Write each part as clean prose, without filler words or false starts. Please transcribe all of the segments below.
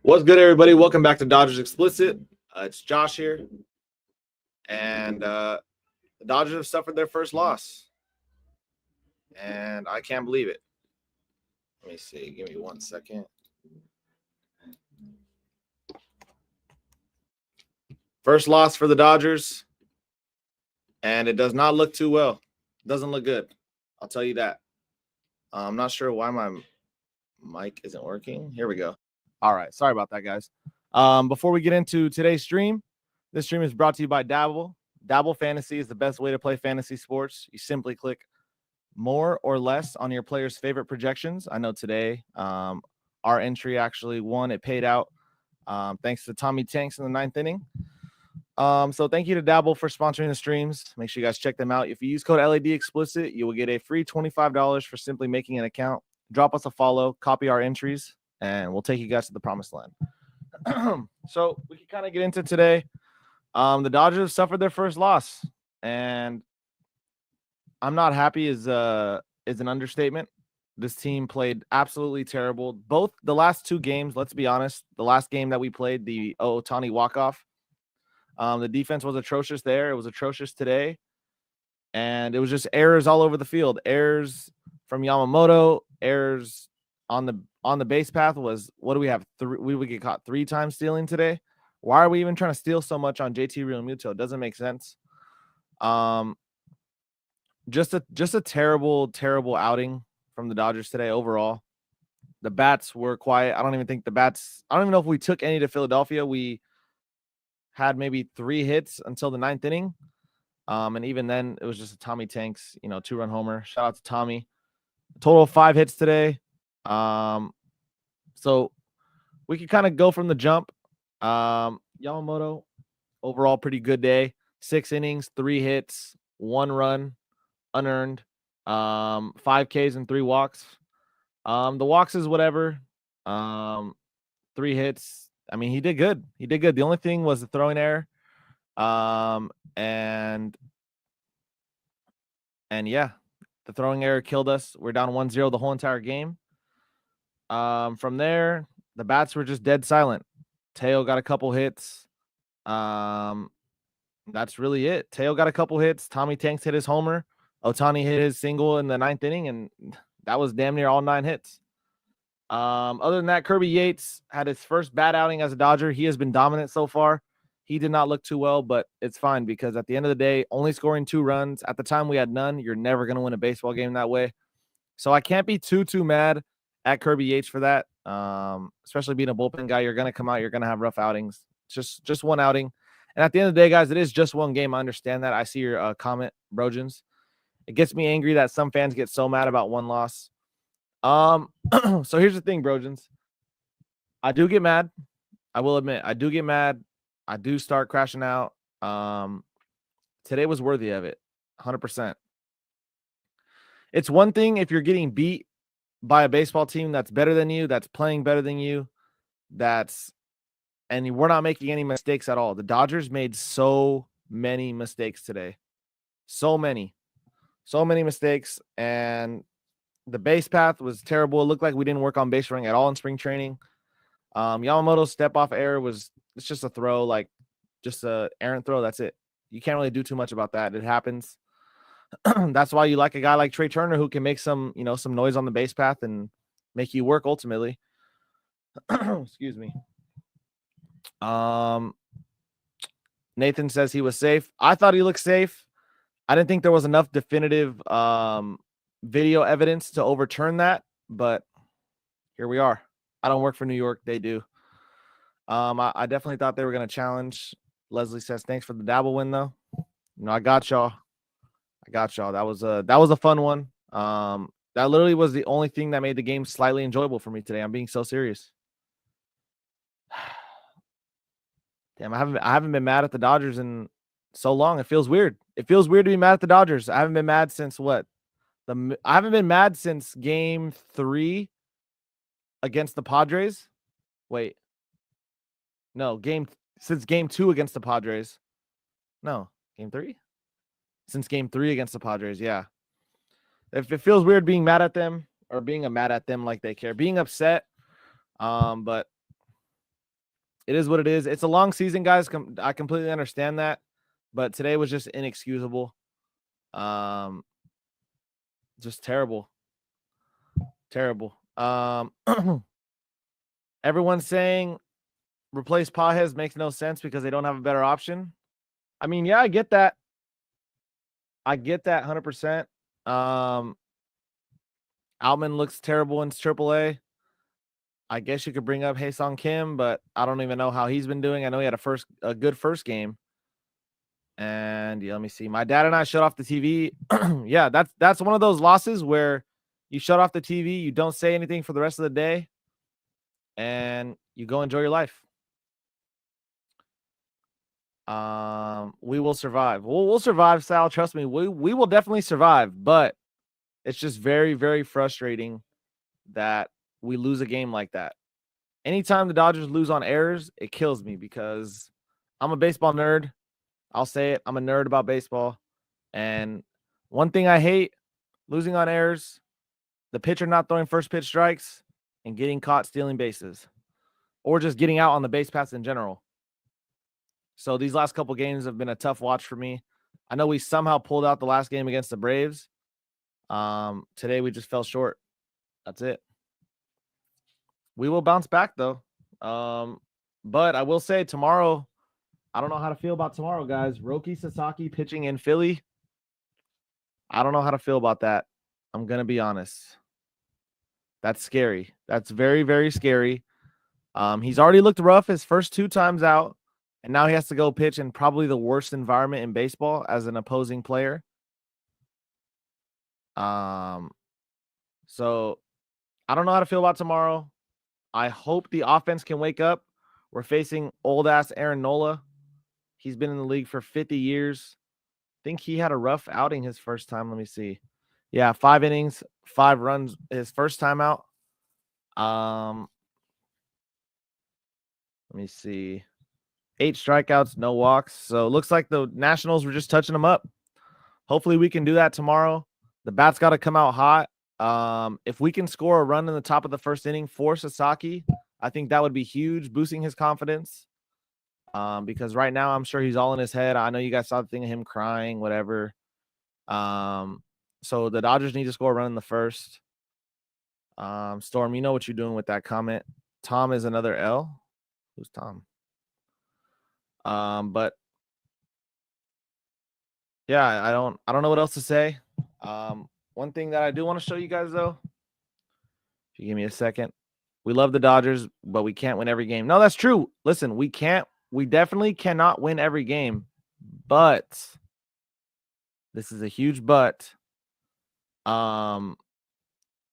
What's good, everybody? Welcome back to Dodgers Explicit. It's Josh here, and the Dodgers have suffered their first loss, and I can't believe it. Let me see. Give me 1 second. First loss for the Dodgers, and it does not look too well. It doesn't look good. I'll tell you that. I'm not sure why my mic isn't working. Here we go. All right. Sorry about that, guys. Before we get into today's stream, this stream is brought to you by Dabble. Dabble Fantasy is the best way to play fantasy sports. You simply click more or less on your player's favorite projections. I know today our entry actually won. It paid out thanks to Tommy Tanks in the 9th inning. So thank you to Dabble for sponsoring the streams. Make sure you guys check them out. If you use code LAD Explicit, you will get a free $25 for simply making an account. Drop us a follow, copy our entries, and we'll take you guys to the promised land. So we can kind of get into today. The Dodgers suffered their first loss, and I'm not happy is an understatement. This team played absolutely terrible. Both the last two games, let's be honest, the last game that we played, the Ohtani walk-off, the defense was atrocious there. It was atrocious today. And it was just errors all over the field. Errors from Yamamoto, errors on the base path was, what do we have? We would get caught 3 times stealing today. Why are we even trying to steal so much on JT Realmuto? It doesn't make sense. Just a terrible outing from the Dodgers today overall. The bats were quiet. I don't even know if we took any to Philadelphia. We had maybe 3 hits until the 9th inning. And even then it was just a Tommy Tanks, 2-run homer. Shout out to Tommy. A total of 5 hits today. So we could kind of go from the jump. Yamamoto, overall pretty good day. 6 innings, 3 hits, 1 run, unearned, 5 Ks and 3 walks. The walks is whatever. 3 hits. I mean, he did good. The only thing was the throwing error. And yeah, the throwing error killed us. We're down 1-0 the whole entire game. From there, the bats were just dead silent. Teo got a couple hits. That's really it. Teo got a couple hits. Tommy Tanks hit his homer. Ohtani hit his single in the 9th inning, and that was damn near all 9 hits. Other than that, Kirby Yates had his first bad outing as a Dodger. He has been dominant so far. He did not look too well, but it's fine because at the end of the day, only scoring 2 runs. At the time, we had none. You're never going to win a baseball game that way. So I can't be too mad at Kirby Yates for that. Especially being a bullpen guy, you're going to come out, you're going to have rough outings. It's just one outing. And at the end of the day, guys, it is just one game. I understand that. I see your comment, Brojans. It gets me angry that some fans get so mad about one loss. So here's the thing, Brojans. I do get mad. I will admit, I do get mad. I do start crashing out. Today was worthy of it, 100%. It's one thing if you're getting beat by a baseball team that's better than you, that's playing better than you, and we're not making any mistakes at all. The Dodgers made so many mistakes today. So many mistakes, and the base path was terrible. It looked like we didn't work on base running at all in spring training. Yamamoto's step-off error it's just a throw, like just a errant throw. That's it. You can't really do too much about that. It happens. That's why you like a guy like Trey Turner who can make some noise on the base path and make you work ultimately. Excuse me. Nathan says he was safe. I thought he looked safe. I didn't think there was enough definitive video evidence to overturn that, but here we are. I don't work for New York. They do. I definitely thought they were going to challenge. Leslie says, thanks for the dabble win, though. I got y'all. That was a fun one. That literally was the only thing that made the game slightly enjoyable for me today. I'm being so serious. Damn, I haven't been mad at the Dodgers in so long. It feels weird. It feels weird to be mad at the Dodgers. I haven't been mad since what? I haven't been mad since game 3 against the Padres. Wait. No, since game 2 against the Padres. No, game 3? Since game 3 against the Padres, yeah. If it feels weird being mad at them or being mad at them like they care. Being upset, But it is what it is. It's a long season, guys. I completely understand that, but today was just inexcusable. Just terrible. Everyone's saying replace Pajes makes no sense because they don't have a better option. I mean, yeah, I get that. 100%. Outman looks terrible in AAA. I guess you could bring up Hae-Sung Kim, but I don't even know how he's been doing. I know he had a good first game. And yeah, let me see. My dad and I shut off the TV. Yeah, that's one of those losses where you shut off the TV, you don't say anything for the rest of the day, and you go enjoy your life. We will survive. We'll survive, Sal. Trust me. We will definitely survive, but it's just very, very frustrating that we lose a game like that. Anytime the Dodgers lose on errors, it kills me because I'm a baseball nerd. I'll say it. I'm a nerd about baseball. And one thing I hate, losing on errors, the pitcher not throwing first pitch strikes, and getting caught stealing bases, or just getting out on the base paths in general. So these last couple games have been a tough watch for me. I know we somehow pulled out the last game against the Braves. Today we just fell short. That's it. We will bounce back though. But I will say tomorrow, I don't know how to feel about tomorrow, guys. Roki Sasaki pitching in Philly. I don't know how to feel about that. I'm going to be honest. That's scary. That's very, very scary. He's already looked rough his first 2 times out, and now he has to go pitch in probably the worst environment in baseball as an opposing player. So I don't know how to feel about tomorrow. I hope the offense can wake up. We're facing old-ass Aaron Nola. He's been in the league for 50 years. I think he had a rough outing his first time. Let me see. Yeah, 5 innings, 5 runs his first time out. Let me see. 8 strikeouts, no walks. So it looks like the Nationals were just touching him up. Hopefully we can do that tomorrow. The bat's got to come out hot. If we can score a run in the top of the first inning for Sasaki, I think that would be huge, boosting his confidence. Because right now I'm sure he's all in his head. I know you guys saw the thing of him crying, whatever. So the Dodgers need to score a run in the first. Storm, you know what you're doing with that comment. Tom is another L. Who's Tom? But yeah, I don't know what else to say. One thing that I do want to show you guys though, if you give me a second, we love the Dodgers, but we can't win every game. No, that's true. Listen, we definitely cannot win every game, but this is a huge but.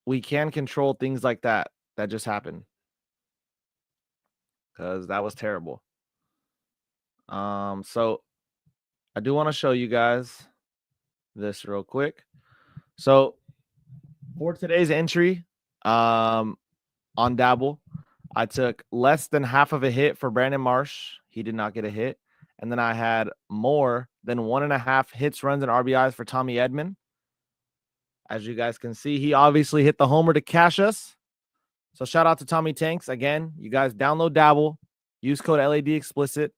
We can control things like that just happened, because that was terrible. So I do want to show you guys this real quick. So for today's entry, on Dabble, I took less than half of a hit for Brandon Marsh. He did not get a hit. And then I had more than 1.5 hits, runs, and RBIs for Tommy Edman. As you guys can see, he obviously hit the homer to cash us. So shout out to Tommy Tanks. Again, you guys download Dabble. Use code LAD explicit.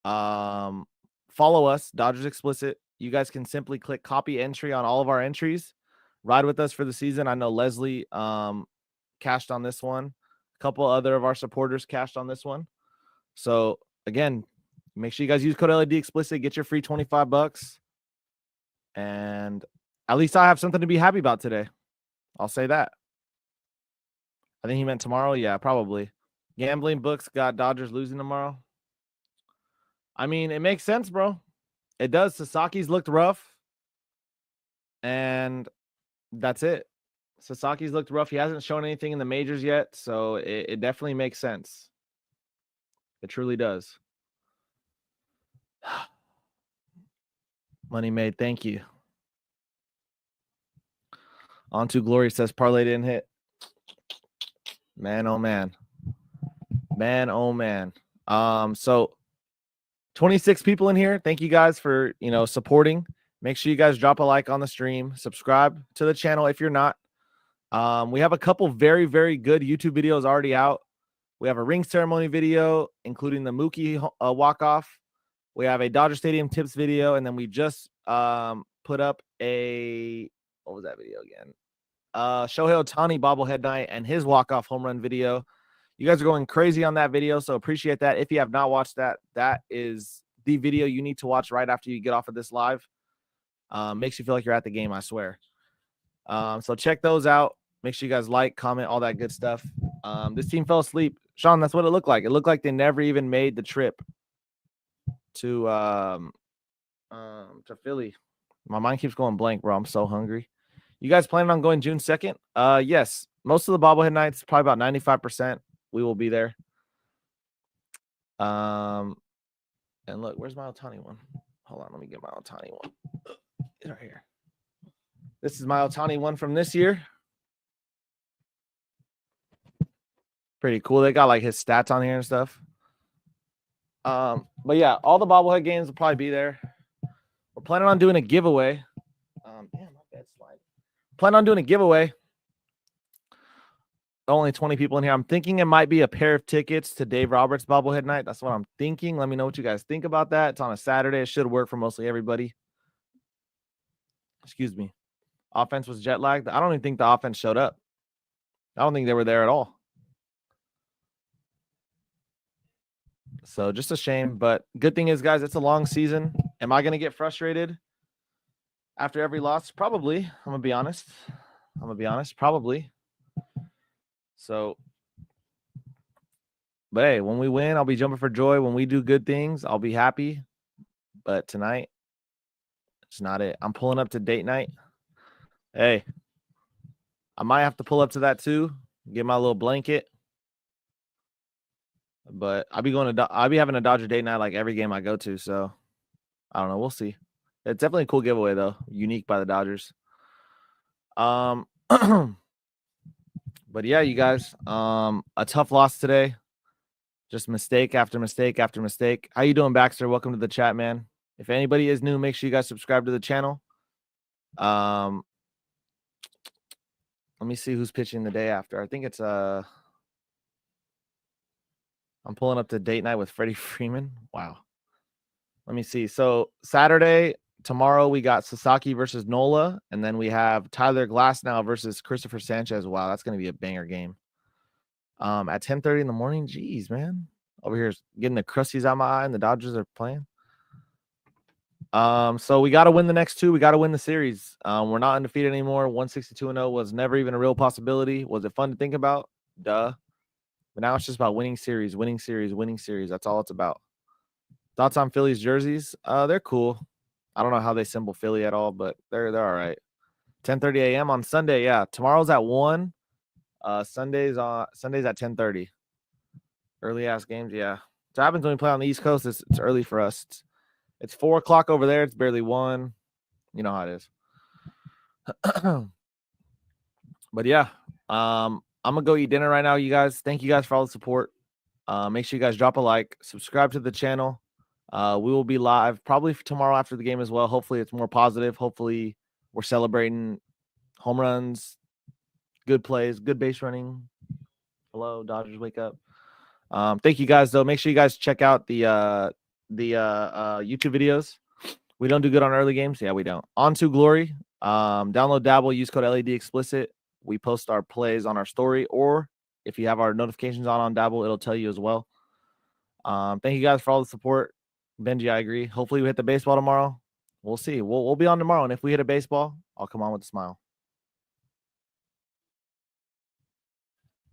Follow us, Dodgers Explicit. You guys can simply click copy entry on all of our entries. Ride with us for the season. I know Leslie cashed on this one. A couple other of our supporters cashed on this one. So again, make sure you guys use code LAD explicit. Get your free $25. And at least I have something to be happy about today. I'll say that. I think he meant tomorrow. Yeah, probably. Gambling books got Dodgers losing tomorrow. I mean, it makes sense, bro. It does. Sasaki's looked rough. And that's it. Sasaki's looked rough. He hasn't shown anything in the majors yet. So it definitely makes sense. It truly does. Money made. Thank you. On to Glory says parlay didn't hit. Man, oh man. Man, oh man. So 26 people in here. Thank you guys for, supporting. Make sure you guys drop a like on the stream. Subscribe to the channel if you're not. We have a couple very, very good YouTube videos already out. We have a ring ceremony video, including the Mookie walk-off. We have a Dodger Stadium tips video, and then we just put up a, what was that video again? Shohei Ohtani bobblehead night and his walk-off home run video. You guys are going crazy on that video, so appreciate that. If you have not watched that, that is the video you need to watch right after you get off of this live. Makes you feel like you're at the game, I swear. So check those out. Make sure you guys like, comment, all that good stuff. This team fell asleep. Sean, that's what it looked like. It looked like they never even made the trip to Philly. My mind keeps going blank, bro. I'm so hungry. You guys planning on going June 2nd? Yes. Most of the bobblehead nights, probably about 95%. We will be there. And look, where's my Ohtani one? Hold on, let me get my Ohtani one. It's right here. This is my Ohtani one from this year. Pretty cool. They got like his stats on here and stuff. But yeah, all the bobblehead games will probably be there. We're planning on doing a giveaway. Damn, my bed's sliding. Plan on doing a giveaway. Only 20 people in here. I'm thinking it might be a pair of tickets to Dave Roberts bobblehead night. That's what I'm thinking. Let me know what you guys think about that. It's on a Saturday. It should work for mostly everybody. Excuse me. Offense was jet lagged. I don't even think the offense showed up. I don't think they were there at all. So just a shame, but good thing is, guys, it's a long season. Am I going to get frustrated after every loss? Probably. I'm going to be honest. Probably. So, but hey, when we win, I'll be jumping for joy. When we do good things, I'll be happy. But tonight, it's not it. I'm pulling up to date night. Hey, I might have to pull up to that too. Get my little blanket. But I'll be having a Dodger date night like every game I go to. So I don't know. We'll see. It's definitely a cool giveaway though. Unique by the Dodgers. But yeah, you guys, a tough loss today. Just mistake after mistake after mistake. How you doing, Baxter? Welcome to the chat, man. If anybody is new, make sure you guys subscribe to the channel. Let me see who's pitching the day after. I think it's I'm pulling up to date night with Freddie Freeman. Wow. Let me see. So Saturday, tomorrow, we got Sasaki versus Nola, and then we have Tyler Glasnow versus Christopher Sanchez. Wow, that's going to be a banger game. At 10:30 in the morning. Jeez, man. Over here getting the crusties out my eye, and the Dodgers are playing. So we got to win the next two. We got to win the series. We're not undefeated anymore. 162-0 was never even a real possibility. Was it fun to think about? Duh. But now it's just about winning series, winning series, winning series. That's all it's about. Thoughts on Phillies jerseys? They're cool. I don't know how they symbol Philly at all, but they're all right. 10:30 a.m. on Sunday. Yeah, tomorrow's at 1. Sundays at 10:30. Early ass games. Yeah, it happens when we play on the East Coast. It's early for us. It's 4 o'clock over there. It's barely 1. You know how it is. But yeah, I'm gonna go eat dinner right now, you guys. Thank you guys for all the support. Make sure you guys drop a like, subscribe to the channel. We will be live probably tomorrow after the game as well. Hopefully it's more positive. Hopefully we're celebrating home runs, good plays, good base running. Hello, Dodgers, wake up. Thank you guys though. Make sure you guys check out the YouTube videos. We don't do good on early games. Yeah, we don't. On to glory. Download Dabble, use code LED explicit. We post our plays on our story, or if you have our notifications on Dabble, it'll tell you as well. Thank you guys for all the support. Benji, I agree. Hopefully we hit the baseball tomorrow. We'll see. We'll be on tomorrow, and if we hit a baseball, I'll come on with a smile.